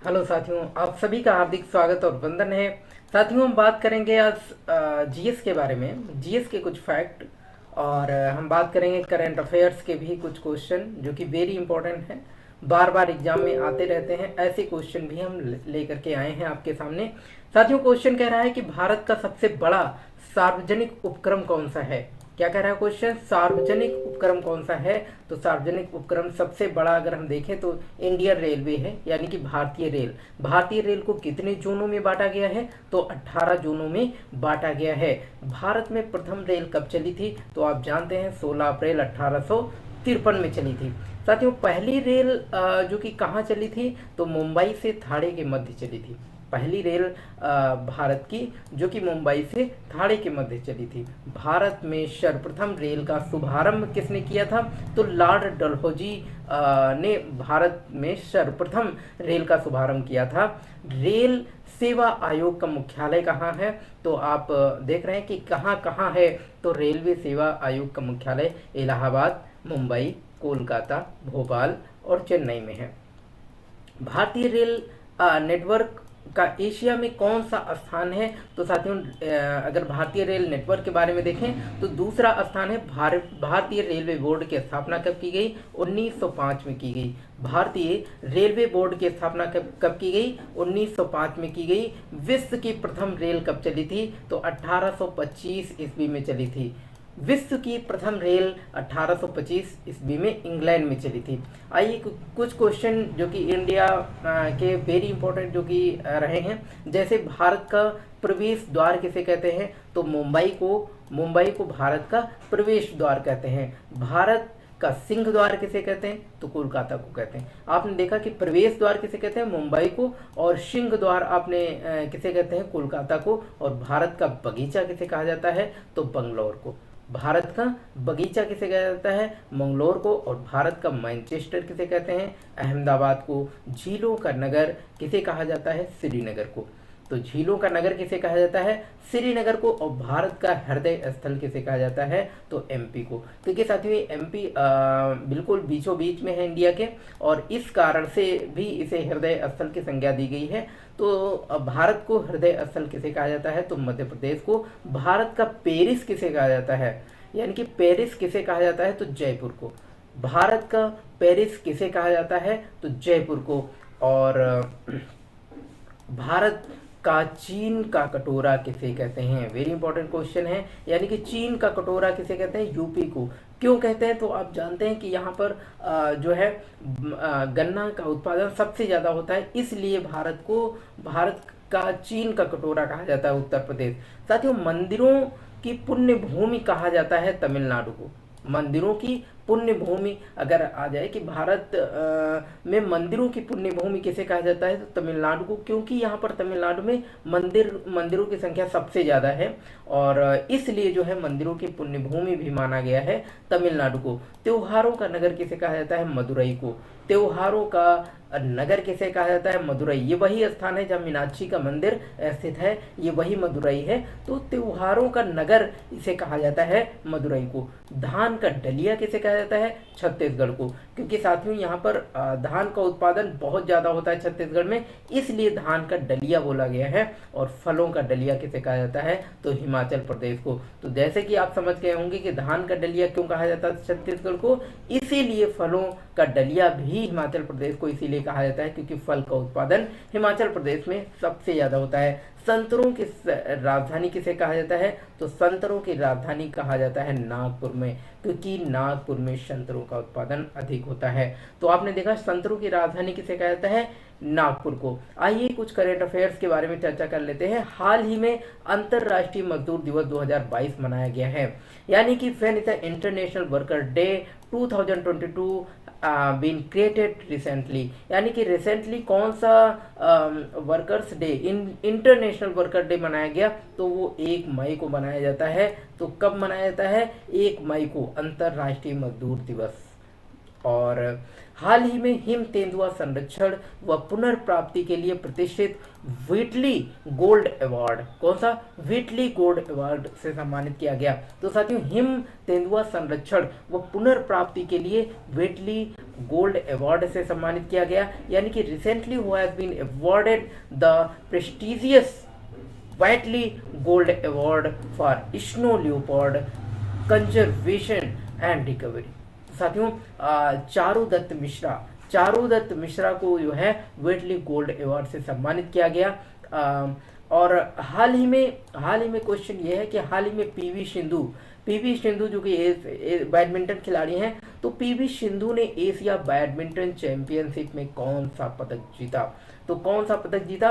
Hello साथियों, आप सभी का हार्दिक स्वागत और वंदन है। साथियों, हम बात करेंगे आज जीएस के बारे में, जीएस के कुछ फैक्ट। और हम बात करेंगे करंट अफेयर्स के भी कुछ क्वेश्चन जो कि वेरी इंपॉर्टेंट हैं, बार बार एग्जाम में आते रहते हैं। ऐसे क्वेश्चन भी हम लेकर के आए हैं आपके सामने। साथियों, क्वेश्चन कह रहा है कि भारत का सबसे बड़ा सार्वजनिक उपक्रम कौन सा है। क्या कह रहा है क्वेश्चन, सार्वजनिक उपक्रम कौन सा है। तो सार्वजनिक उपक्रम सबसे बड़ा अगर हम देखें तो इंडियन रेलवे है, यानी कि भारतीय रेल। भारतीय रेल को कितने जोनों में बांटा गया है, तो 18 जोनों में बांटा गया है। भारत में प्रथम रेल कब चली थी, तो आप जानते हैं 16 अप्रैल 1853 में चली थी। साथियों, पहली रेल जो कि कहाँ चली थी, तो मुंबई से थाणे के मध्य चली थी। पहली रेल भारत की जो कि मुंबई से थाणे के मध्य चली थी। भारत में सर्वप्रथम रेल का शुभारंभ किसने किया था, तो लॉर्ड डलहौजी ने भारत में सर्वप्रथम रेल का शुभारंभ किया था। रेल सेवा आयोग का मुख्यालय कहाँ है, तो आप देख रहे हैं कि कहाँ कहाँ है। तो रेलवे सेवा आयोग का मुख्यालय इलाहाबाद, मुंबई, कोलकाता, भोपाल और चेन्नई में है। भारतीय रेल नेटवर्क का एशिया में कौन सा स्थान है, तो साथियों अगर भारतीय रेल नेटवर्क के बारे में देखें तो दूसरा स्थान है। भारतीय रेलवे बोर्ड की स्थापना कब की गई, 1905 में की गई। भारतीय रेलवे बोर्ड की स्थापना कब की गई, 1905 में की गई। विश्व की प्रथम रेल कब चली थी, तो 1825 ईस्वी में चली थी। विश्व की प्रथम रेल 1825 ईस्वी में इंग्लैंड में चली थी। आइए कुछ क्वेश्चन जो कि इंडिया के वेरी इंपॉर्टेंट जो कि रहे हैं। जैसे भारत का प्रवेश द्वार किसे कहते हैं, तो मुंबई को भारत का प्रवेश द्वार कहते हैं। भारत का सिंह द्वार किसे कहते हैं, तो कोलकाता को कहते हैं। आपने देखा कि प्रवेश द्वार किसे कहते हैं, मुंबई को, और सिंह द्वार आपने किसे कहते हैं, कोलकाता को। और भारत का बगीचा किसे कहा जाता है, तो बंगलौर को। भारत का बगीचा किसे कहा जाता है, मंगलोर को। और भारत का मैनचेस्टर किसे कहते हैं, अहमदाबाद को। झीलों का नगर किसे कहा जाता है, श्रीनगर को। तो झीलों का नगर किसे कहा जाता है, श्रीनगर को। और भारत का हृदय स्थल किसे कहा जाता है, तो एमपी को। क्योंकि साथियों एमपी बिल्कुल बीचों बीच में है इंडिया के, और इस कारण से भी इसे हृदय स्थल की संज्ञा दी गई है। तो भारत को हृदय स्थल किसे कहा जाता है, तो मध्य प्रदेश को। भारत का पेरिस किसे कहा जाता है, यानी कि पेरिस किसे कहा जाता है, तो जयपुर को। भारत का पेरिस किसे कहा जाता है, तो जयपुर को। और भारत का चीन का कटोरा किसे कहते हैं, वेरी इंपॉर्टेंट क्वेश्चन है। यानी कि चीन का कटोरा किसे कहते हैं, यूपी को। क्यों कहते हैं, तो आप जानते हैं कि यहाँ पर जो है गन्ना का उत्पादन सबसे ज़्यादा होता है, इसलिए भारत का चीन का कटोरा कहा जाता है उत्तर प्रदेश। साथियों, मंदिरों की पुण्य भूमि कहा जाता है तमिलनाडु को। मंदिरों की पुण्य भूमि अगर आ जाए कि भारत में मंदिरों की पुण्य भूमि किसे कहा जाता है, तो तमिलनाडु को। क्योंकि यहाँ पर तमिलनाडु में मंदिरों की संख्या सबसे ज़्यादा है, और इसलिए जो है मंदिरों की पुण्य भूमि भी माना गया है तमिलनाडु को। त्योहारों का नगर किसे कहा जाता है, मदुरई को। त्योहारों का नगर किसे कहा जाता है, मदुरई। ये वही स्थान है जहाँ मीनाक्षी का मंदिर स्थित है, ये वही मदुरई है। तो त्योहारों का नगर इसे कहा जाता है मदुरई को। धान का डलिया किसे कहा जाता है, छत्तीसगढ़ को। क्योंकि साथियों यहाँ पर धान का उत्पादन बहुत ज़्यादा होता है छत्तीसगढ़ में, इसलिए धान का डलिया बोला गया है। और फलों का डलिया किसे कहा जाता है, तो हिमाचल प्रदेश को। तो जैसे कि आप समझ गए होंगे कि धान का डलिया क्यों कहा जाता है छत्तीसगढ़ को, इसीलिए फलों का डलिया भी हिमाचल प्रदेश को इसीलिए कहा जाता है क्योंकि फल का उत्पादन हिमाचल प्रदेश में सबसे ज़्यादा होता है। संतरों की राजधानी किसे कहा जाता है, तो संतरों की राजधानी कहा जाता है नागपुर में, क्योंकि नागपुर में संतरों का उत्पादन अधिक होता है। तो आपने देखा संतरों की राजधानी किसे कहा जाता है, नागपुर को। आइए कुछ करंट अफेयर्स के बारे में चर्चा कर लेते हैं। हाल ही में अंतर्राष्ट्रीय मजदूर दिवस 2022 मनाया गया है, यानी कि when is the international worker day 2022 been created recently. यानी कि रिसेंटली कौन सा workers day, international worker day मनाया गया, तो वो 1 मई को मनाया जाता है। तो कब मनाया जाता है, 1 मई को अंतर्राष्ट्रीय मजदूर दिवस। और हाल ही में हिम तेंदुआ संरक्षण व पुनर्प्राप्ति के लिए प्रतिष्ठित व्हिटली गोल्ड अवार्ड, कौन सा, व्हिटली गोल्ड अवार्ड से सम्मानित किया गया। तो साथियों हिम तेंदुआ संरक्षण व पुनर्प्राप्ति के लिए व्हिटली गोल्ड अवार्ड से सम्मानित किया गया, यानी कि recently who has been awarded the prestigious Whitley gold award for snow leopard conservation and recovery. साथियों चारू दत्त मिश्रा को जो है व्हिटली गोल्ड अवार्ड से सम्मानित किया गया। और हाल ही में क्वेश्चन ये है कि हाल ही में पीवी सिंधु जो कि बैडमिंटन खिलाड़ी हैं, तो पीवी सिंधु ने एशिया बैडमिंटन चैंपियनशिप में कौन सा पदक जीता, तो कौन सा पदक जीता,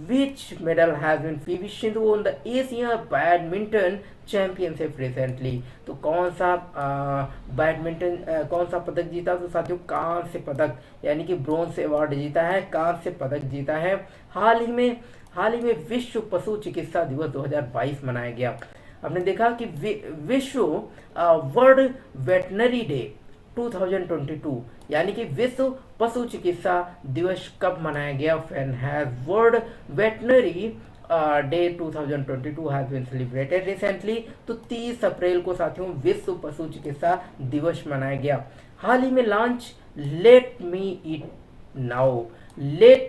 which medal has been PV Sindhu on the Asia badminton championship recently. तो कौन सा पदक जीता, तो साथियों कांस्य पदक, यानी कि ब्रोंज अवार्ड जीता है, कांस्य पदक जीता है। हाल ही में विश्व पशु चिकित्सा दिवस 2022 मनाया गया। हमने देखा कि विश्व वर्ल्ड वेटनरी डे 2022, यानी कि विश्व पशु चिकित्सा दिवस कब मनाया गया, when has world veterinary day 2022 has been celebrated recently. तो 30 अप्रैल को साथियों विश्व पशु चिकित्सा दिवस मनाया गया। हाल ही में लॉन्च लेट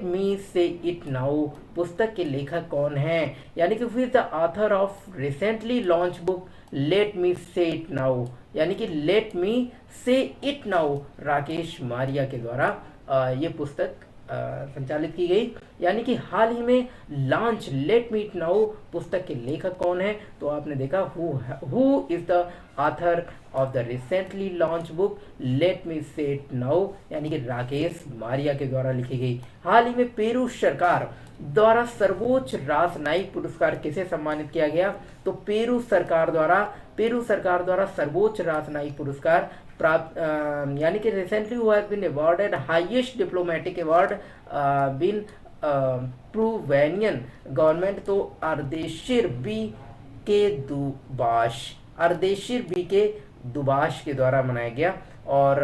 मी से इट नाउ पुस्तक के लेखक कौन हैं, यानी कि who is the author of recently launch book let me से इट नाउ, यानी कि लेट मी से इट नाउ राकेश मारिया के द्वारा ये पुस्तक संचालित की गई। यानी कि हाल ही में launch let me it now पुस्तक के लेखक कौन है, तो आपने देखा who is the author of the recently launch book let me से इट नाउ, यानी कि राकेश मारिया के द्वारा लिखी गई। हाल ही में पेरू सरकार द्वारा सर्वोच्च राजनयिक पुरस्कार किसे सम्मानित किया गया, तो पेरू सरकार द्वारा सर्वोच्च राजनयिक पुरस्कार प्राप्त, यानी कि recently who has been awarded highest diplomatic award been Peruvian government, तो अर्देशीर बी के दुबाश के द्वारा मनाया गया और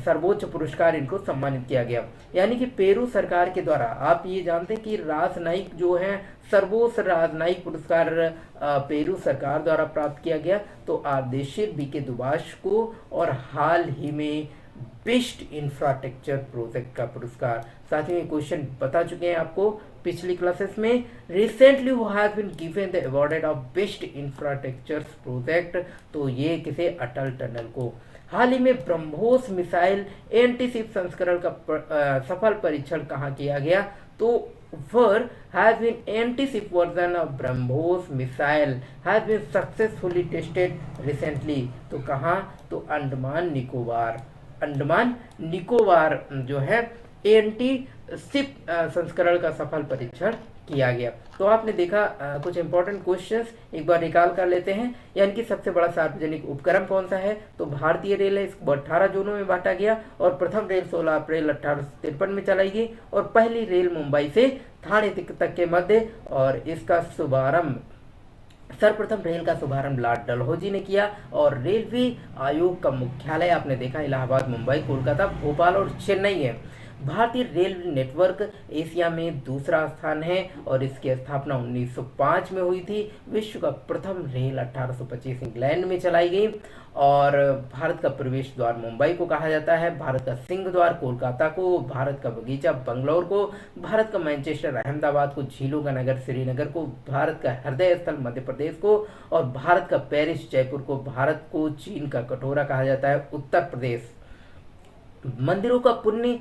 सर्वोच्च पुरस्कार इनको सम्मानित किया गया। यानी कि पेरू सरकार के द्वारा, आप ये जानते हैं कि राजनयिक जो है सर्वोच्च राजनयिक पुरस्कार पेरू सरकार द्वारा प्राप्त किया गया, तो आर्देशिर बी के दुबाश को, और हाल ही में बेस्ट इंफ्रास्ट्रक्चर प्रोजेक्ट का पुरस्कार। साथियों ये क्वेश्चन बता चुके हैं आपको पिछली क्लासेस में। Recently who has been given the awarded of best infrastructure project, तो ये किसे, अटल टनल को। हाल ही में ब्रह्मोस मिसाइल एंटीशिप संस्करण का सफल परीक्षण कहाँ किया गया, तो where has been anti-ship version of BrahMos missile has been successfully tested recently, तो कहाँ, तो अंडमान निकोबार जो है एंटी शिप संस्करण का सफल परीक्षण किया गया। तो आपने देखा कुछ इंपॉर्टेंट क्वेश्चंस एक बार रिकॉल कर लेते हैं। यानी कि सबसे बड़ा सार्वजनिक उपक्रम कौन सा है, तो भारतीय रेल है, इसको 18 जोनों में बांटा गया और प्रथम रेल 16 अप्रैल 1853 में चलाई गई और पहली रेल मुंबई से ठाणे तक के मध्य, और इसका शुभारंभ, सर्वप्रथम रेल का शुभारंभ लॉर्ड डलहौजी ने किया। और रेलवे आयोग का मुख्यालय आपने देखा इलाहाबाद, मुंबई, कोलकाता, भोपाल और चेन्नई है। भारतीय रेल नेटवर्क एशिया में दूसरा स्थान है और इसकी स्थापना 1905 में हुई थी। विश्व का प्रथम रेल 1825 इंग्लैंड में चलाई गई और भारत का प्रवेश द्वार मुंबई को कहा जाता है, भारत का सिंह द्वार कोलकाता को, भारत का बगीचा बंगलौर को, भारत का मैनचेस्टर अहमदाबाद को, झीलों का नगर श्रीनगर को, भारत का हृदय स्थल मध्य प्रदेश को और भारत का पेरिस जयपुर को, भारत को चीन का कटोरा कहा जाता है उत्तर प्रदेश। मंदिरों का पुण्य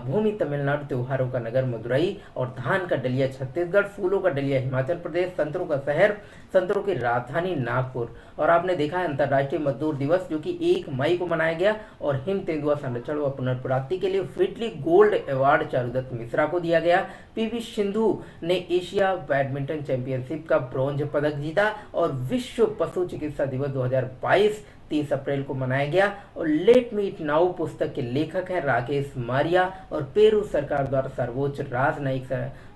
भूमि तमिलनाडु, त्योहारों का नगर मदुरई और धान का डलिया छत्तीसगढ़, फूलों का डलिया हिमाचल प्रदेश, संतरों का शहर, संतरों की राजधानी नागपुर। और आपने देखा है अंतर्राष्ट्रीय मजदूर दिवस जो कि 1 मई को मनाया गया और हिम तेंदुआ संरक्षण व पुनर्प्राप्ति के लिए Whitley gold award Charudatt Mishra को दिया गया। पीवी सिंधु ने एशिया बैडमिंटन चैंपियनशिप का ब्रॉन्ज पदक जीता और विश्व पशु चिकित्सा दिवस 2022 30 अप्रैल को मनाया गया। और लेट मी इट नाउ पुस्तक के लेखक हैं राकेश मारिया और पेरू सरकार द्वारा सर्वोच्च राजनयिक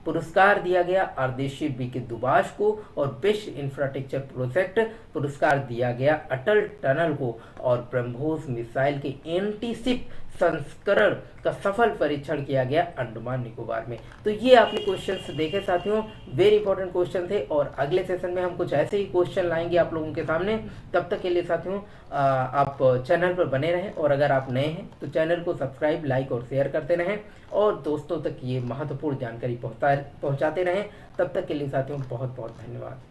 पुरस्कार दिया गया आर्देशी बी के दुबाश को और बेस्ट इंफ्रास्ट्रक्चर प्रोजेक्ट पुरस्कार दिया गया अटल टनल को और ब्रह्मोस मिसाइल के एंटी शिप संस्करण का सफल परीक्षण किया गया अंडमान निकोबार में। तो ये आपने क्वेश्चंस देखे साथियों, वेरी इंपॉर्टेंट क्वेश्चन थे, और अगले सेशन में हम कुछ ऐसे ही क्वेश्चन लाएंगे आप लोगों के सामने। तब तक के लिए साथियों आप चैनल पर बने रहें, और अगर आप नए हैं तो चैनल को सब्सक्राइब, लाइक और शेयर करते रहें, और दोस्तों तक ये महत्वपूर्ण जानकारी पहुंचाते रहें। तब तक के लिए साथियों बहुत बहुत धन्यवाद।